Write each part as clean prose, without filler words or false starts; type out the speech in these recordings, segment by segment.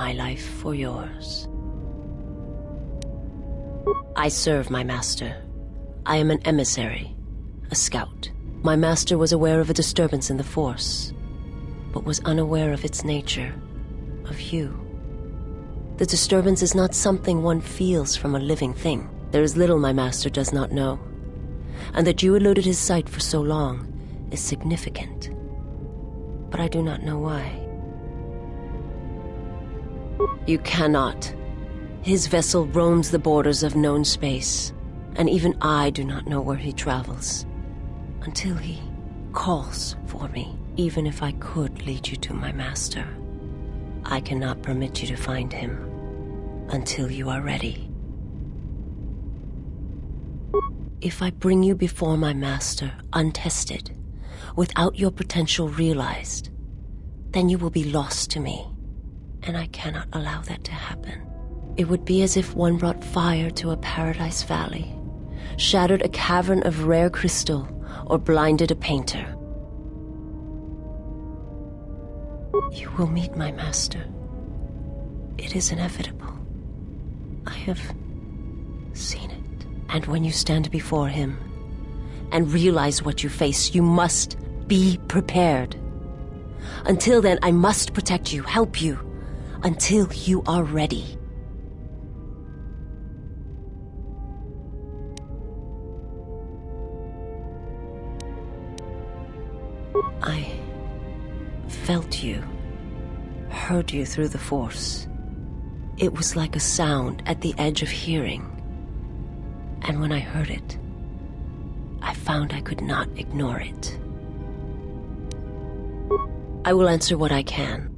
my life for yours. I serve my master. I am an emissary, a scout. My master was aware of a disturbance in the Force, but was unaware of its nature, of you. The disturbance is not something one feels from a living thing. There is little my master does not know, and that you eluded his sight for so long is significant. But I do not know why. You cannot. His vessel roams the borders of known space, and even I do not know where he travels. Until he calls for me. Even if I could lead you to my master, I cannot permit you to find him until you are ready. If I bring you before my master untested, without your potential realized, then you will be lost to me, and I cannot allow that to happen. It would be as if one brought fire to a paradise valley, shattered a cavern of rare crystal, or blinded a painter. You will meet my master. It is inevitable. I have seen it. And when you stand before him and realize what you face, you must be prepared. Until then, I must protect you, help you, until you are ready. I felt you, heard you through the Force. It was like a sound at the edge of hearing. And when I heard it, I found I could not ignore it. I will answer what I can.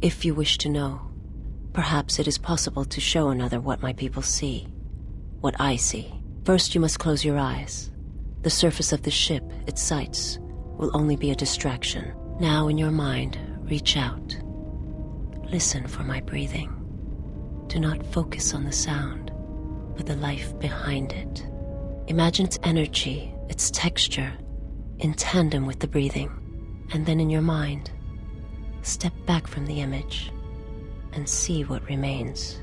If you wish to know, perhaps it is possible to show another what my people see, what I see. First, you must close your eyes. The surface of the ship, its sights, will only be a distraction. Now in your mind, reach out. Listen for my breathing. Do not focus on the sound, but the life behind it. Imagine its energy, its texture, in tandem with the breathing. And then in your mind, step back from the image and see what remains.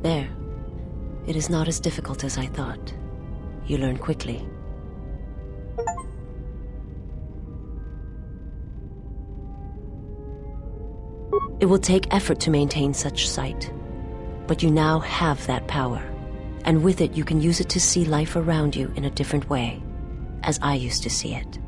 There. It is not as difficult as I thought. You learn quickly. It will take effort to maintain such sight, but you now have that power, and with it you can use it to see life around you in a different way, as I used to see it.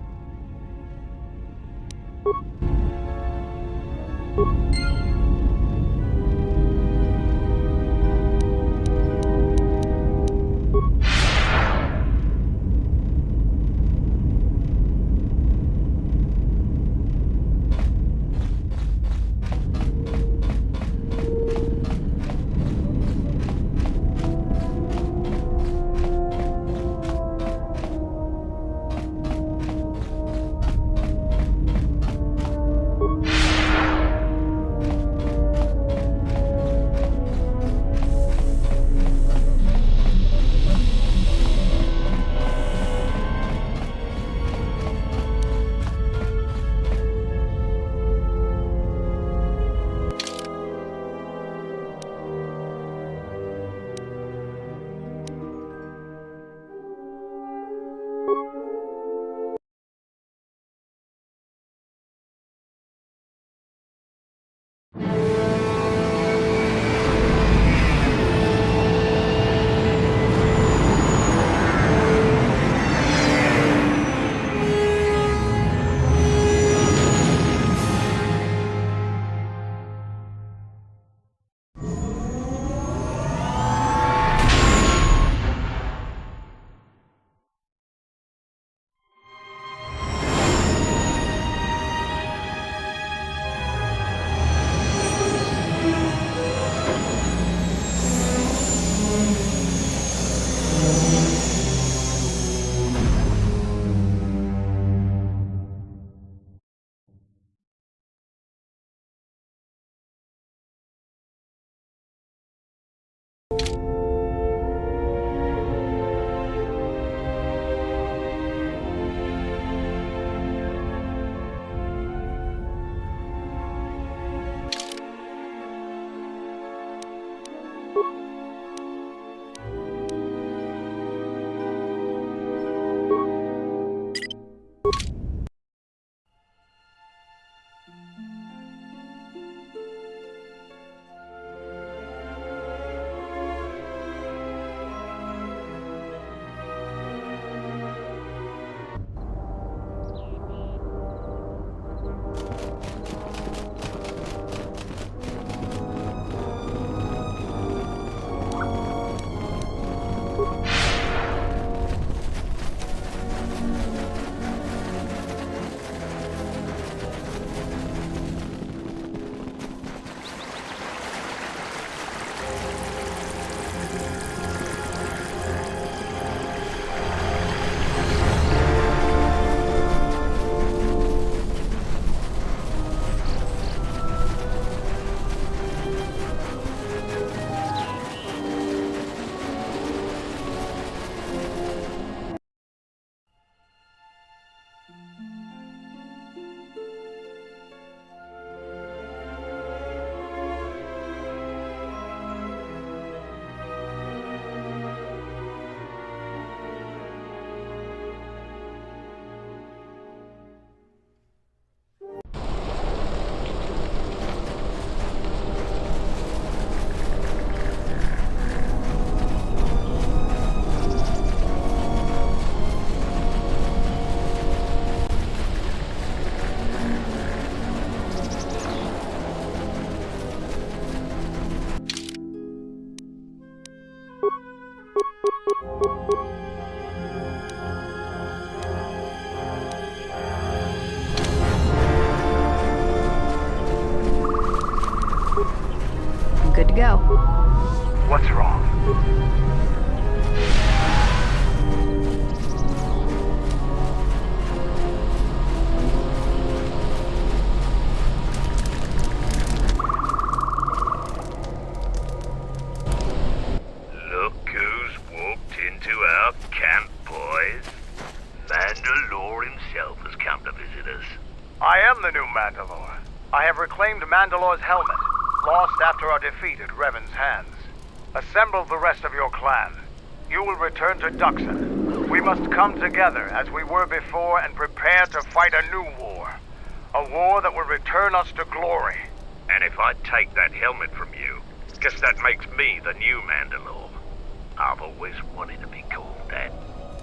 go. What's wrong? Look who's walked into our camp, boys. Mandalore himself has come to visit us. I am the new Mandalore. I have reclaimed Mandalore's helmet, lost after our defeat at Revan's hands. Assemble the rest of your clan. You will return to Duxon. We must come together as we were before and prepare to fight a new war. A war that will return us to glory. And if I take that helmet from you, guess that makes me the new Mandalore. I've always wanted to be called that.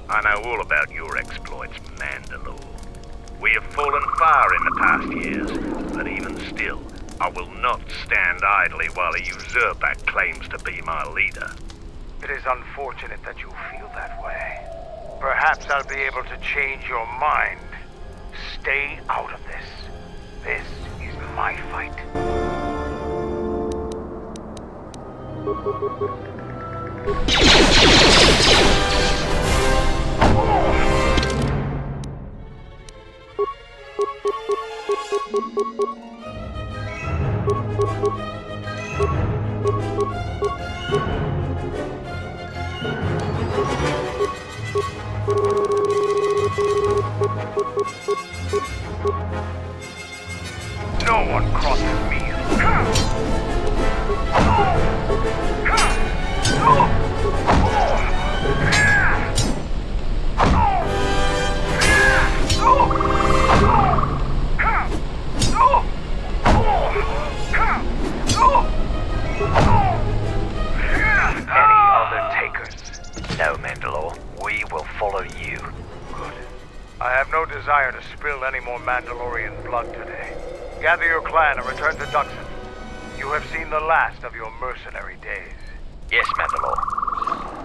I know all about your exploits, Mandalore. We have fallen far in the past years, but even still, I will not stand idly while a usurper claims to be my leader. It is unfortunate that you feel that way. Perhaps I'll be able to change your mind. Stay out of this. This is my fight. No one crosses me. No, Mandalore. We will follow you. Good. I have no desire to spill any more Mandalorian blood today. Gather your clan and return to Duxon. You have seen the last of your mercenary days. Yes, Mandalore.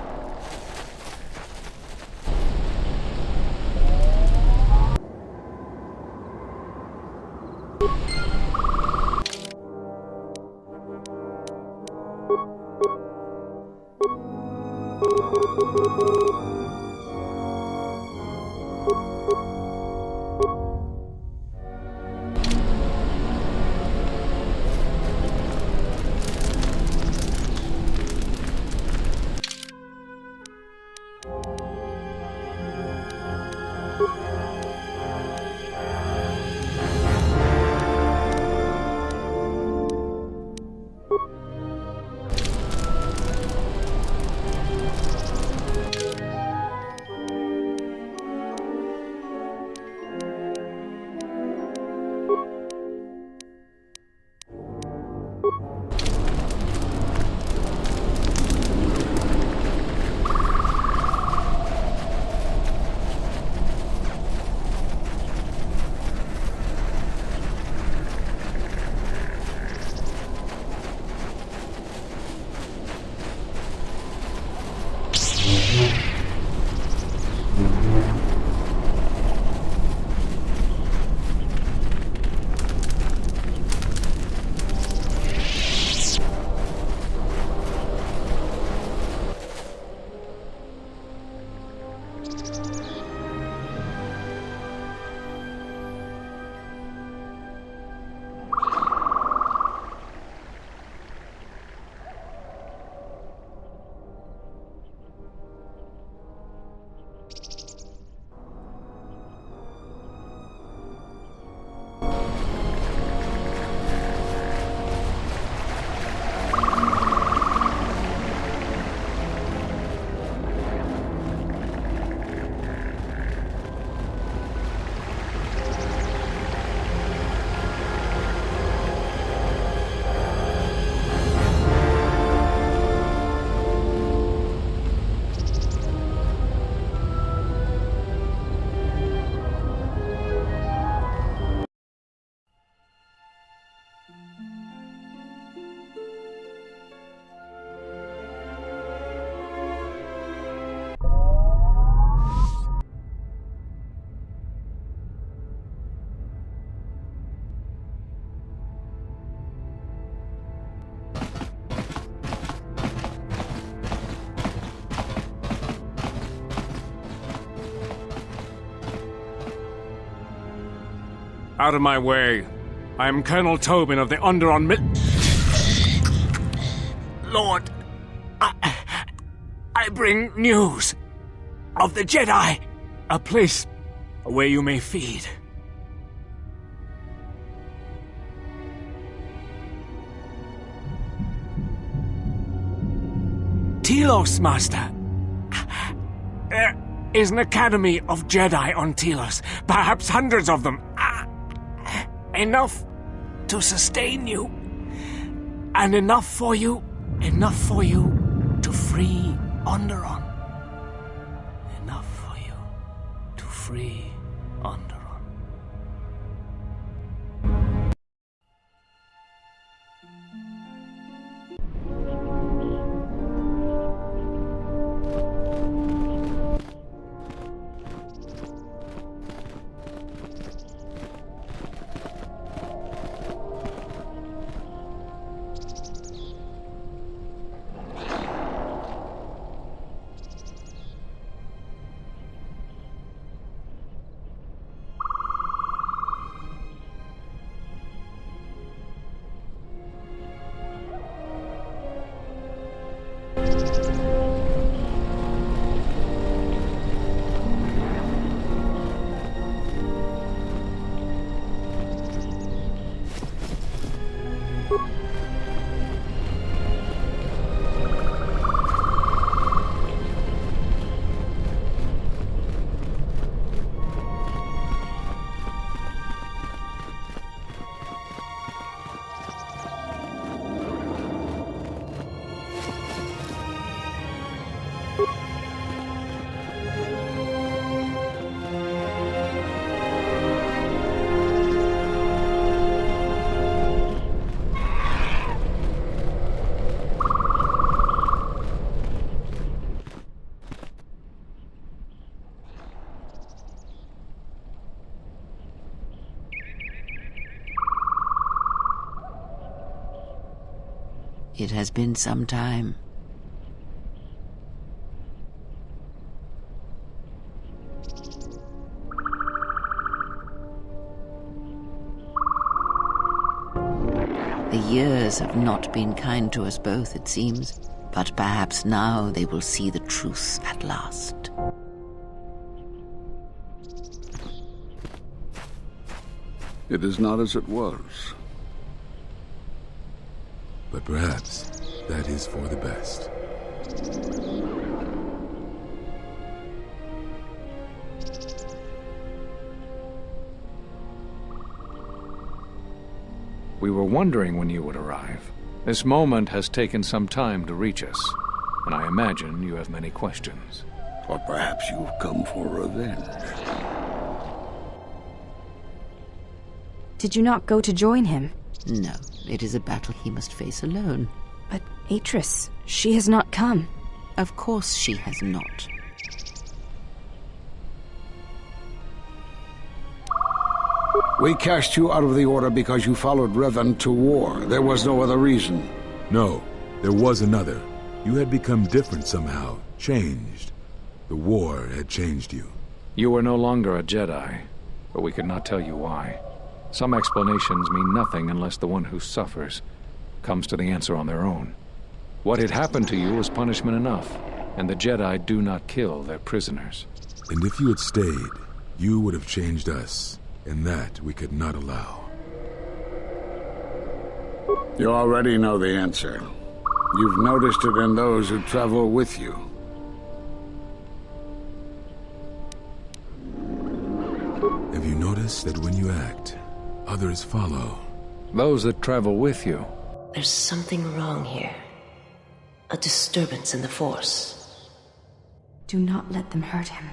Out of my way. I am Colonel Tobin of the Underon Lord, I bring news of the Jedi. A place where you may feed. Telos, Master. There is an academy of Jedi on Telos. Perhaps hundreds of them. Enough to sustain you. And enough for you to free Onderon. Enough for you to free Onderon. It has been some time. The years have not been kind to us both, it seems, but perhaps now they will see the truth at last. It is not as it was. But perhaps that is for the best. We were wondering when you would arrive. This moment has taken some time to reach us, and I imagine you have many questions. Or perhaps you've come for revenge. Did you not go to join him? No, it is a battle he must face alone. But Atris, she has not come. Of course she has not. We cast you out of the Order because you followed Revan to war. There was no other reason. No, there was another. You had become different somehow, changed. The war had changed you. You were no longer a Jedi, but we could not tell you why. Some explanations mean nothing unless the one who suffers comes to the answer on their own. What had happened to you was punishment enough, and the Jedi do not kill their prisoners. And if you had stayed, you would have changed us, and that we could not allow. You already know the answer. You've noticed it in those who travel with you. Have you noticed that when you act, others follow? Those that travel with you. There's something wrong here. A disturbance in the Force. Do not let them hurt him.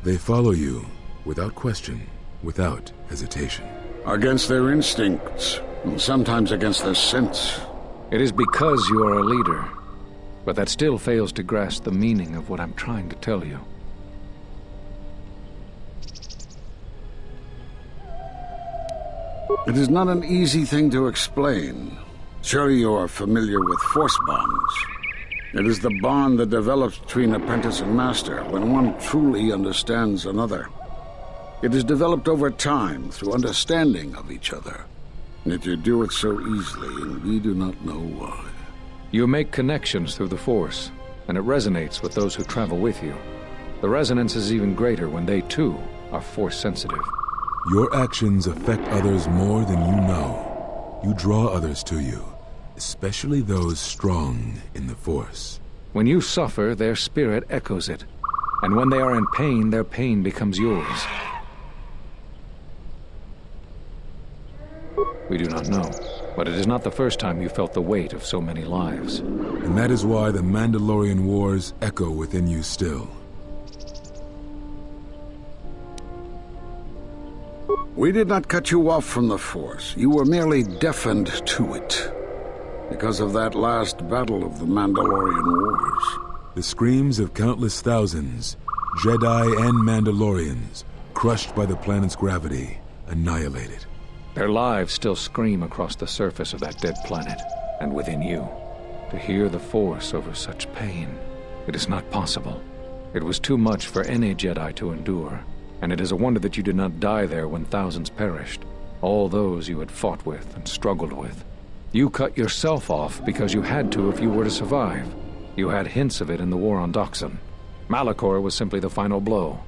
They follow you, without question, without hesitation. Against their instincts, and sometimes against their sense. It is because you are a leader, but that still fails to grasp the meaning of what I'm trying to tell you. It is not an easy thing to explain. Surely you are familiar with Force bonds. It is the bond that develops between apprentice and master when one truly understands another. It is developed over time through understanding of each other. Yet you do it so easily, and we do not know why. You make connections through the Force, and it resonates with those who travel with you. The resonance is even greater when they, too, are Force-sensitive. Your actions affect others more than you know. You draw others to you, especially those strong in the Force. When you suffer, their spirit echoes it. And when they are in pain, their pain becomes yours. We do not know, but it is not the first time you felt the weight of so many lives. And that is why the Mandalorian Wars echo within you still. We did not cut you off from the Force. You were merely deafened to it. Because of that last battle of the Mandalorian Wars. The screams of countless thousands, Jedi and Mandalorians, crushed by the planet's gravity, annihilated. Their lives still scream across the surface of that dead planet, and within you. To hear the Force over such pain, it is not possible. It was too much for any Jedi to endure, and it is a wonder that you did not die there when thousands perished, all those you had fought with and struggled with. You cut yourself off because you had to if you were to survive. You had hints of it in the war on Doxon. Malachor was simply the final blow.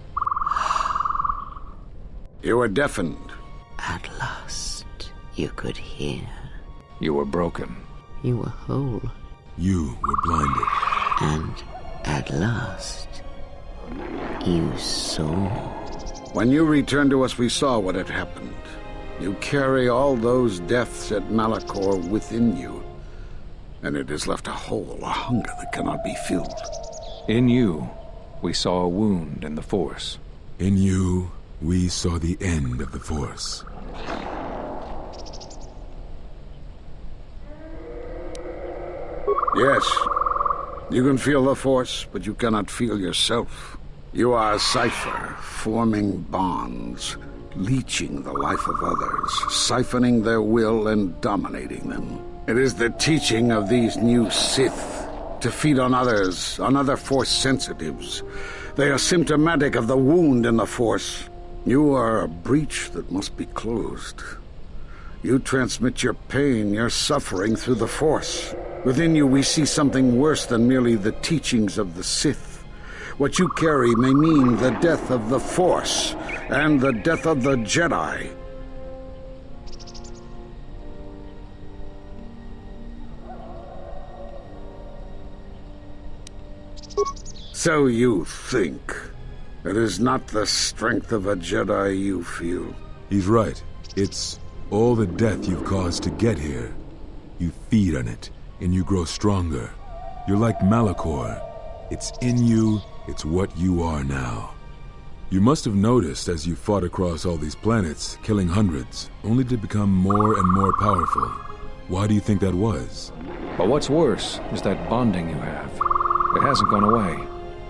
You were deafened. At last, you could hear. You were broken. You were whole. You were blinded. And at last, you saw. When you returned to us, we saw what had happened. You carry all those deaths at Malachor within you. And it has left a hole, a hunger that cannot be filled. In you, we saw a wound in the Force. In you, we saw the end of the Force. Yes, you can feel the Force, but you cannot feel yourself. You are a cipher, forming bonds, leeching the life of others, siphoning their will and dominating them. It is the teaching of these new Sith to feed on others, on other Force sensitives. They are symptomatic of the wound in the Force. You are a breach that must be closed. You transmit your pain, your suffering through the Force. Within you we see something worse than merely the teachings of the Sith. What you carry may mean the death of the Force and the death of the Jedi. So you think. It is not the strength of a Jedi you feel. He's right. It's all the death you've caused to get here. You feed on it, and you grow stronger. You're like Malachor. It's in you, it's what you are now. You must have noticed as you fought across all these planets, killing hundreds, only to become more and more powerful. Why do you think that was? But what's worse is that bonding you have. It hasn't gone away.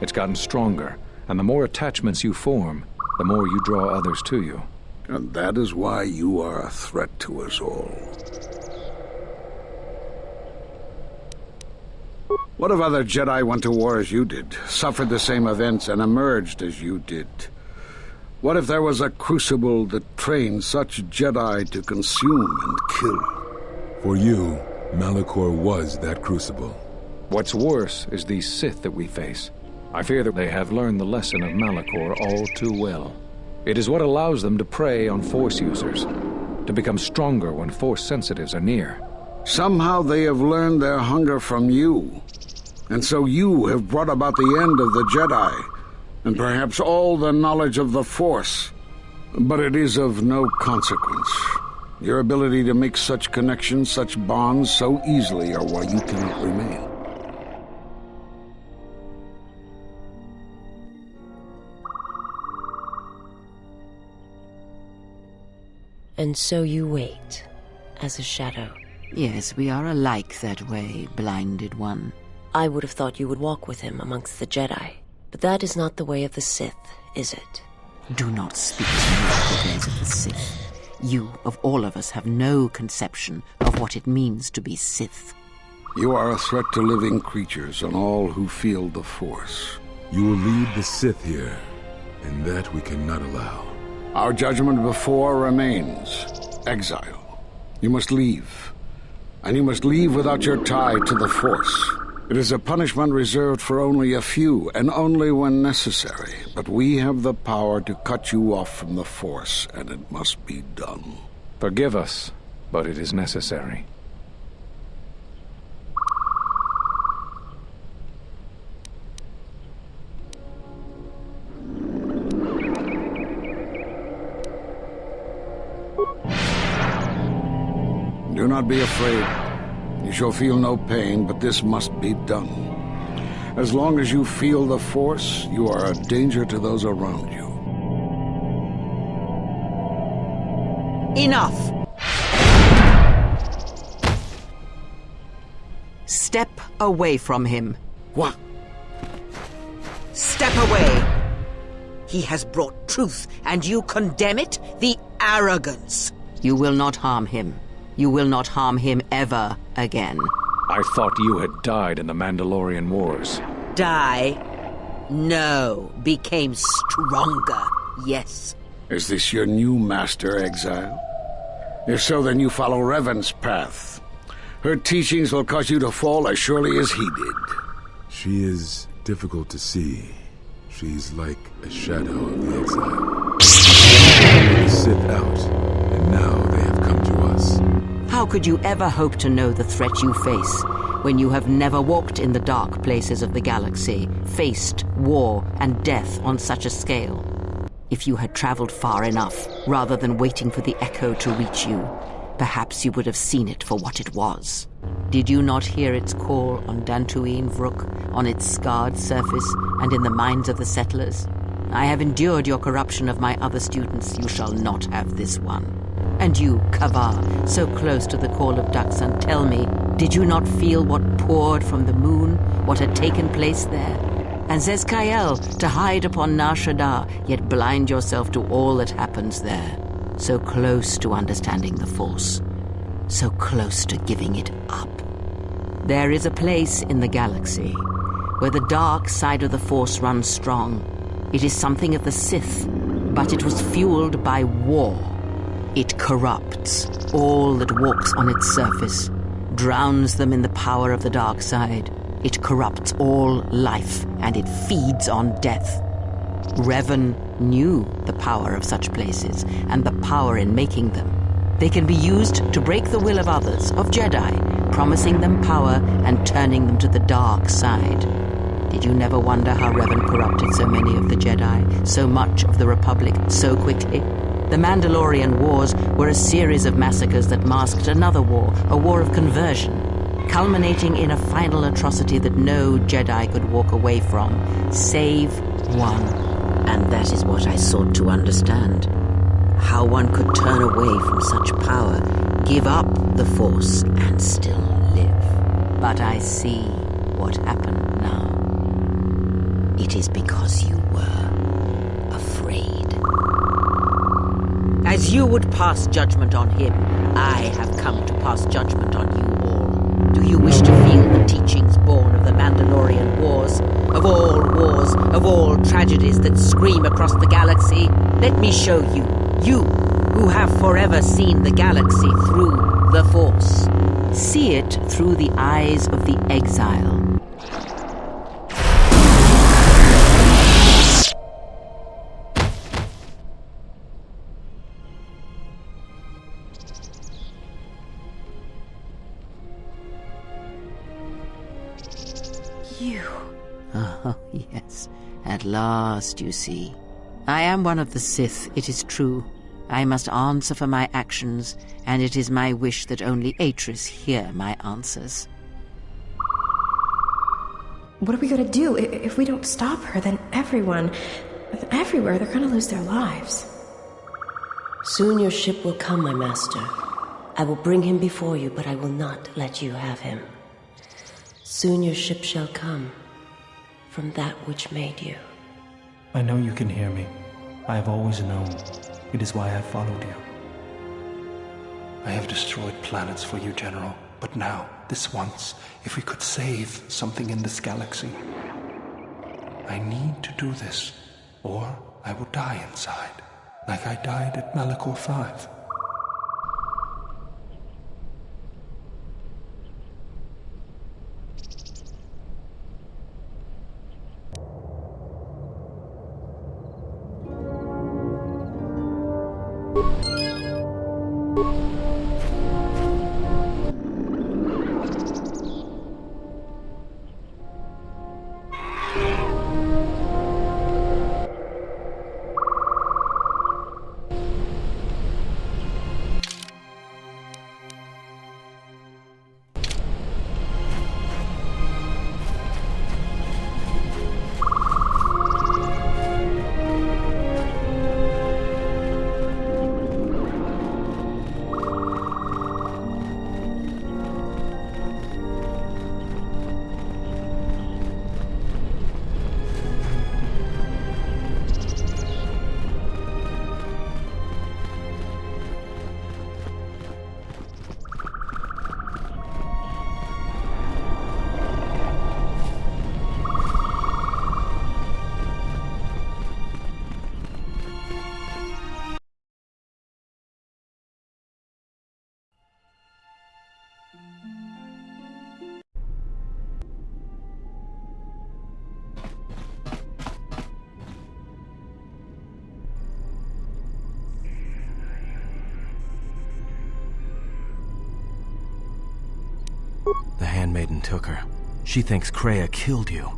It's gotten stronger, and the more attachments you form, the more you draw others to you. And that is why you are a threat to us all. What if other Jedi went to war as you did, suffered the same events, and emerged as you did? What if there was a crucible that trained such Jedi to consume and kill? For you, Malachor was that crucible. What's worse is these Sith that we face. I fear that they have learned the lesson of Malachor all too well. It is what allows them to prey on Force users, to become stronger when Force sensitives are near. Somehow they have learned their hunger from you. And so you have brought about the end of the Jedi, and perhaps all the knowledge of the Force. But it is of no consequence. Your ability to make such connections, such bonds so easily are why you cannot remain. And so you wait, as a shadow. Yes, we are alike that way, blinded one. I would have thought you would walk with him amongst the Jedi. But that is not the way of the Sith, is it? Do not speak to me of the ways of the Sith. You, of all of us, have no conception of what it means to be Sith. You are a threat to living creatures and all who feel the Force. You will lead the Sith here, and that we cannot allow. Our judgment before remains. Exile. You must leave. And you must leave without your tie to the Force. It is a punishment reserved for only a few, and only when necessary. But we have the power to cut you off from the Force, and it must be done. Forgive us, but it is necessary. Do not be afraid. You shall feel no pain, but this must be done. As long as you feel the Force, you are a danger to those around you. Enough! Step away from him. What? Step away! He has brought truth, and you condemn it? The arrogance! You will not harm him. You will not harm him ever again. I thought you had died in the Mandalorian Wars. Die? No. Became stronger, yes. Is this your new master, Exile? If so, then you follow Revan's path. Her teachings will cause you to fall as surely as he did. She is difficult to see. She's like a shadow of the exile. The Sith out, and now they have come to us. How could you ever hope to know the threat you face when you have never walked in the dark places of the galaxy, faced war and death on such a scale? If you had traveled far enough, rather than waiting for the echo to reach you, perhaps you would have seen it for what it was. Did you not hear its call on Dantooine Vrook, on its scarred surface, and in the minds of the settlers? I have endured your corruption of my other students. You shall not have this one. And you, Kavar, so close to the call of Duxan, tell me, did you not feel what poured from the moon, what had taken place there? And Zezkael, to hide upon Nar Shaddaa, yet blind yourself to all that happens there. So close to understanding the Force, so close to giving it up. There is a place in the galaxy where the dark side of the Force runs strong. It is something of the Sith, but it was fueled by war. It corrupts all that walks on its surface, drowns them in the power of the dark side. It corrupts all life, and it feeds on death. Revan knew the power of such places, and the power in making them. They can be used to break the will of others, of Jedi, promising them power and turning them to the dark side. Did you never wonder how Revan corrupted so many of the Jedi, so much of the Republic, so quickly? The Mandalorian Wars were a series of massacres that masked another war, a war of conversion, culminating in a final atrocity that no Jedi could walk away from, save one. And that is what I sought to understand. How one could turn away from such power, give up the Force, and still live. But I see what happened now. It is because you were afraid. As you would pass judgment on him, I have come to pass judgment on you all. Do you wish to feel the teachings born of the Mandalorian Wars? Of all tragedies that scream across the galaxy? Let me show you, you who have forever seen the galaxy through the Force. See it through the eyes of the exile. You. Oh, yes. At last, you see. I am one of the Sith, it is true. I must answer for my actions, and it is my wish that only Atris hear my answers. What are we gonna do? If we don't stop her, then everywhere, they're gonna lose their lives. Soon your ship will come, my master. I will bring him before you, but I will not let you have him. Soon your ship shall come from that which made you. I know you can hear me. I have always known. It is why I followed you. I have destroyed planets for you, General. But now, this once, if we could save something in this galaxy. I need to do this, or I will die inside. like I died at Malachor 5. The handmaiden took her. She thinks Kreia killed you.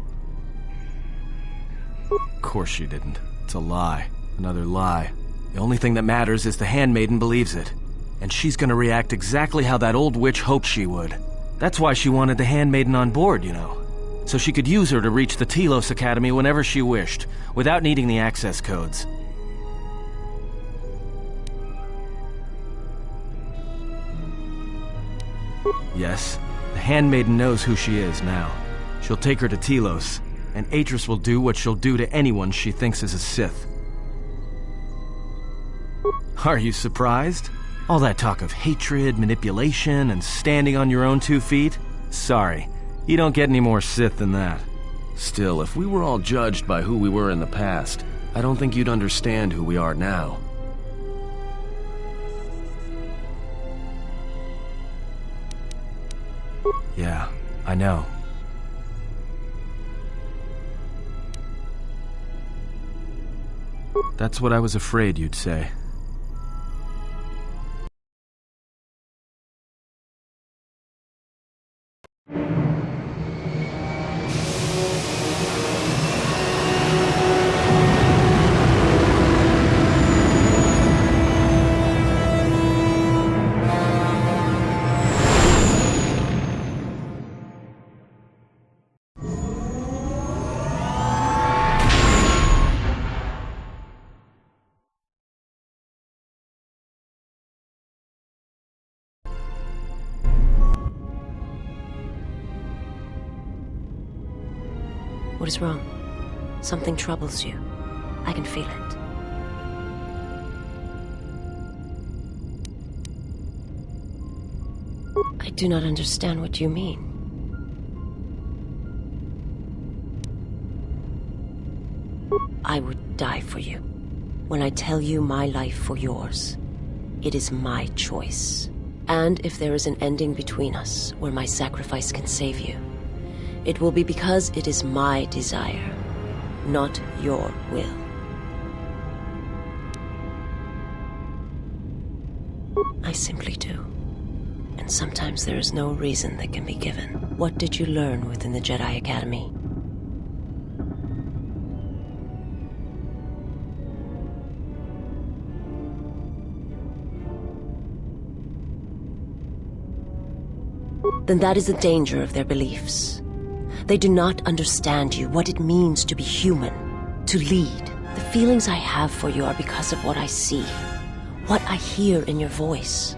Of course she didn't. It's a lie. Another lie. The only thing that matters is the handmaiden believes it. And she's gonna react exactly how that old witch hoped she would. That's why she wanted the handmaiden on board, you know. So she could use her to reach the Telos Academy whenever she wished, without needing the access codes. Yes, the handmaiden knows who she is now. She'll take her to Telos, and Atris will do what she'll do to anyone she thinks is a Sith. Are you surprised? All that talk of hatred, manipulation, and standing on your own 2 feet? Sorry, you don't get any more Sith than that. Still, if we were all judged by who we were in the past, I don't think you'd understand who we are now. Yeah, I know. That's what I was afraid you'd say. What is wrong? Something troubles you. I can feel it. I do not understand what you mean. I would die for you. When I tell you my life for yours, it is my choice. And if there is an ending between us where my sacrifice can save you, it will be because it is my desire, not your will. I simply do. And sometimes there is no reason that can be given. What did you learn within the Jedi Academy? Then that is the danger of their beliefs. They do not understand you, what it means to be human, to lead. The feelings I have for you are because of what I see, what I hear in your voice.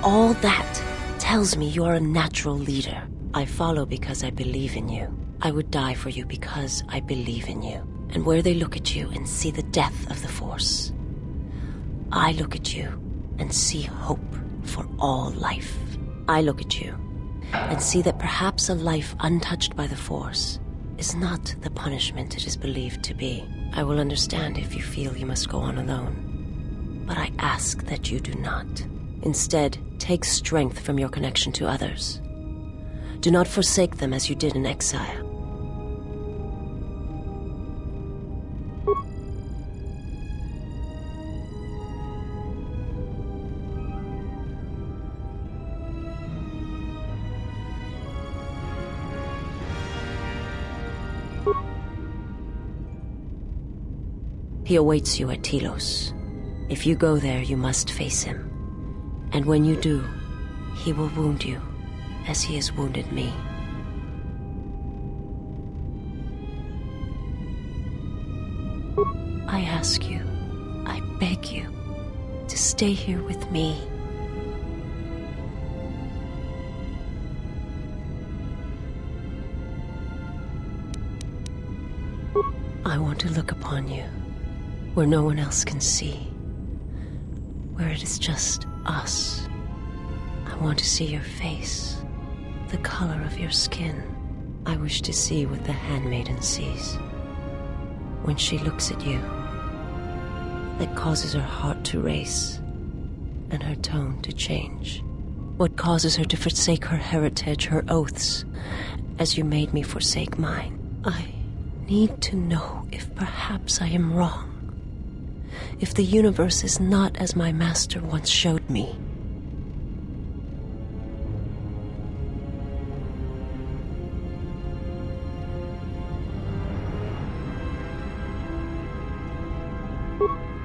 All that tells me you're a natural leader. I follow because I believe in you. I would die for you because I believe in you. And where they look at you and see the death of the Force, I look at you and see hope for all life. I look at you and see that perhaps a life untouched by the Force is not the punishment it is believed to be. I will understand if you feel you must go on alone. But I ask that you do not. Instead, take strength from your connection to others. Do not forsake them as you did in exile. He awaits you at Telos. If you go there, you must face him. And when you do, he will wound you, as he has wounded me. I ask you, I beg you, to stay here with me. I want to look upon you, where no one else can see, where it is just us. I want to see your face, the color of your skin. I wish to see what the handmaiden sees when she looks at you, that causes her heart to race and her tone to change. What causes her to forsake her heritage, her oaths, as you made me forsake mine. I need to know if perhaps I am wrong. If the universe is not as my master once showed me.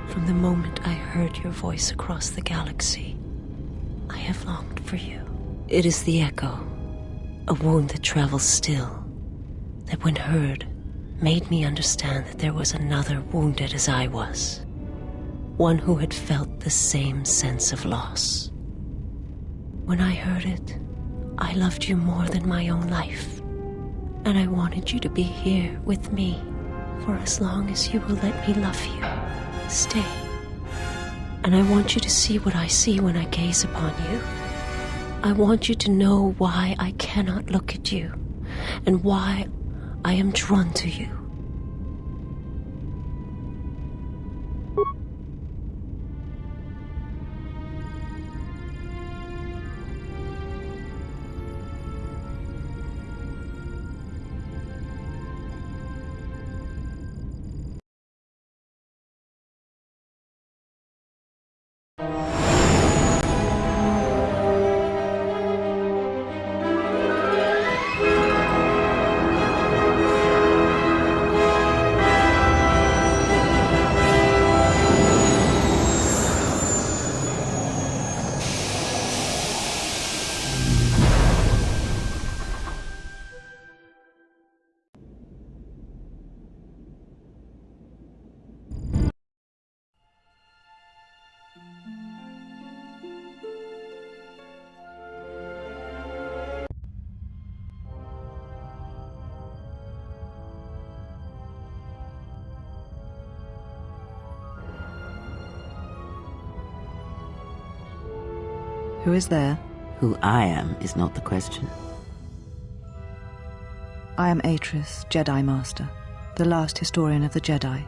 From the moment I heard your voice across the galaxy, I have longed for you. It is the echo, a wound that travels still, that when heard, made me understand that there was another wounded as I was. One who had felt the same sense of loss. When I heard it, I loved you more than my own life. And I wanted you to be here with me for as long as you will let me love you. Stay. And I want you to see what I see when I gaze upon you. I want you to know why I cannot look at you, and why I am drawn to you. Who is there? Who I am is not the question. I am Atris, Jedi Master, the last historian of the Jedi,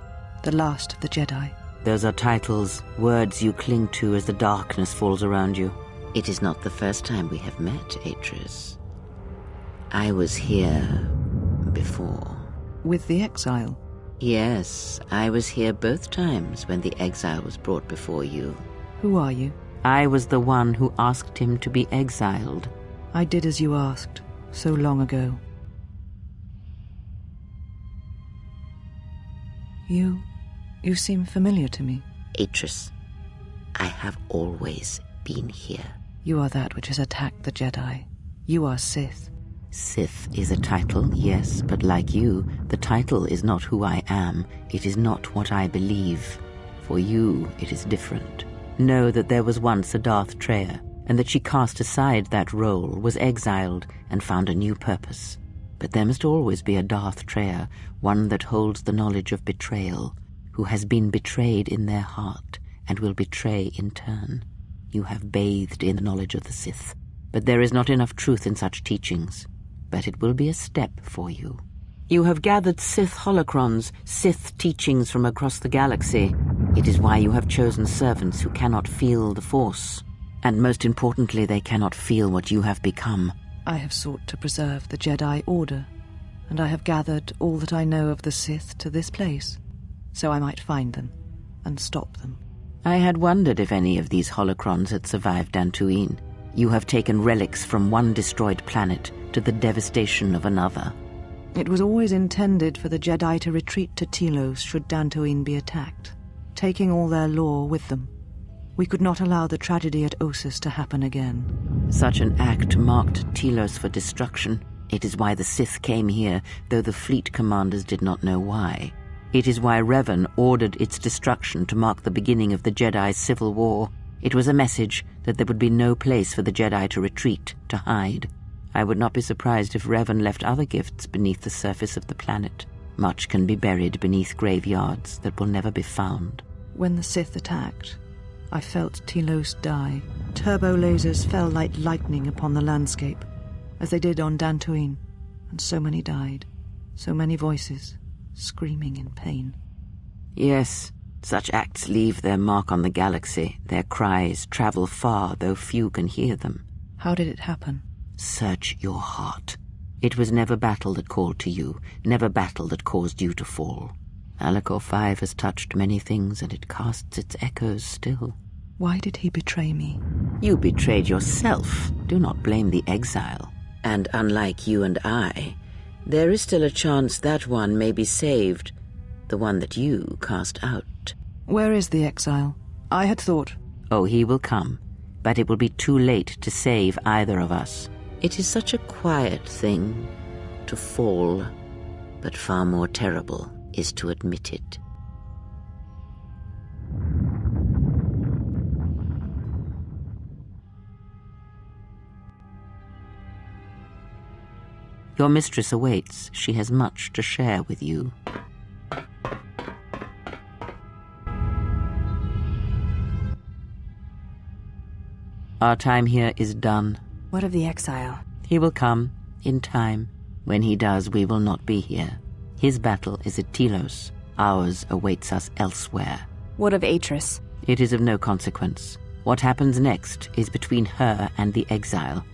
the last of the Jedi. Those are titles, words you cling to as the darkness falls around you. It is not the first time we have met, Atris. I was here before. With the exile? Yes, I was here both times when the exile was brought before you. Who are you? I was the one who asked him to be exiled. I did as you asked, so long ago. You seem familiar to me. Atris, I have always been here. You are that which has attacked the Jedi. You are Sith. Sith is a title, yes, but like you, the title is not who I am. It is not what I believe. For you, it is different. Know that there was once a Darth Treya, and that she cast aside that role, was exiled, and found a new purpose. But there must always be a Darth Treya, one that holds the knowledge of betrayal, who has been betrayed in their heart, and will betray in turn. You have bathed in the knowledge of the Sith, but there is not enough truth in such teachings. But it will be a step for you. You have gathered Sith holocrons, Sith teachings from across the galaxy. It is why you have chosen servants who cannot feel the Force. And most importantly, they cannot feel what you have become. I have sought to preserve the Jedi Order, and I have gathered all that I know of the Sith to this place, so I might find them and stop them. I had wondered if any of these holocrons had survived Dantooine. You have taken relics from one destroyed planet to the devastation of another. It was always intended for the Jedi to retreat to Telos should Dantooine be attacked, taking all their lore with them. We could not allow the tragedy at Ossus to happen again. Such an act marked Telos for destruction. It is why the Sith came here, though the fleet commanders did not know why. It is why Revan ordered its destruction to mark the beginning of the Jedi's civil war. It was a message that there would be no place for the Jedi to retreat, to hide. I would not be surprised if Revan left other gifts beneath the surface of the planet. Much can be buried beneath graveyards that will never be found. When the Sith attacked, I felt Telos die. Turbo lasers fell like lightning upon the landscape, as they did on Dantooine, and so many died. So many voices, screaming in pain. Yes, such acts leave their mark on the galaxy. Their cries travel far, though few can hear them. How did it happen? Search your heart. It was never battle that called to you, never battle that caused you to fall. Malachor 5 has touched many things, and it casts its echoes still. Why did he betray me? You betrayed yourself. Do not blame the exile. And unlike you and I, there is still a chance that one may be saved, the one that you cast out. Where is the exile? I had thought... Oh, he will come, but it will be too late to save either of us. It is such a quiet thing to fall, but far more terrible is to admit it. Your mistress awaits. She has much to share with you. Our time here is done. What of the exile? He will come, in time. When he does, we will not be here. His battle is at Telos. Ours awaits us elsewhere. What of Atris? It is of no consequence. What happens next is between her and the exile.